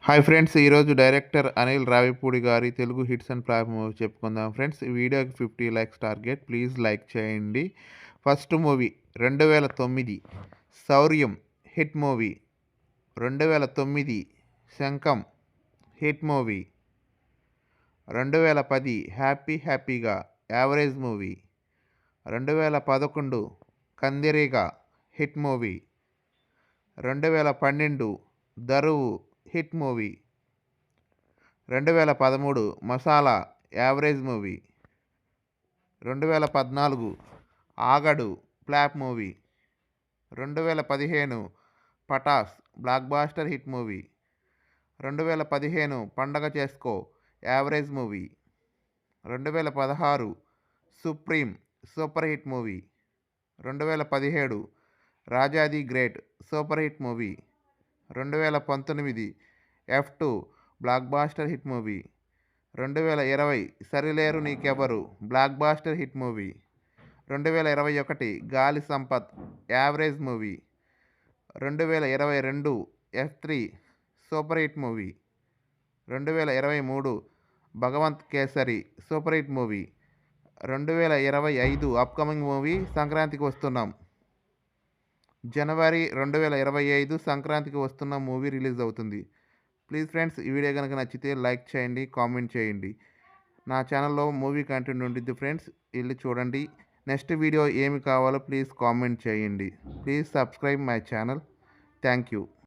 Hi friends, ఈరోజు director Anil Ravipudi గారి Telugu hits and flop movie చెప్పుకుందాం ఫ్రెండ్స్. ఈ వీడియోకి 50 లైక్స్ టార్గెట్, ప్లీజ్ లైక్ చేయండి. First movie 2009 Souryam hit movie. 2009 శంఖం హిట్ మూవీ. 2010 హ్యాపీగా average movie. 2011 Kandireega hit movie. 2012 Daruvu hit movie. 2013 Masala average movie. 2014 Aagadu flop movie. 2015 Pataas blockbuster hit movie. 2015 Pandaga Chesko average movie. 2016 Supreme super hit movie. 2017 Raja the great super hit movie. 2019 F2 blockbuster hit movie. 2020 Sarileru Neekevvaru blockbuster hit movie. 2021 Gaali Sampath average movie. 2022 F3 super hit movie. 2023 Bhagavanth kesari super hit movie. 2025 upcoming movie సంక్రాంతికి వస్తున్నాం. జనవరి 2025 సంక్రాంతికి వస్తున్న movie release అవుతుంది. Please friends, ఈ video కనుక నచ్చితే like చేయండి, comment చేయండి. నా ఛానల్లో మూవీ కంటెంట్ ఉంటుంది ఫ్రెండ్స్, వెళ్ళి చూడండి. నెక్స్ట్ వీడియో ఏమి కావాలో ప్లీజ్ కామెంట్ చేయండి. Please subscribe my channel. Thank you.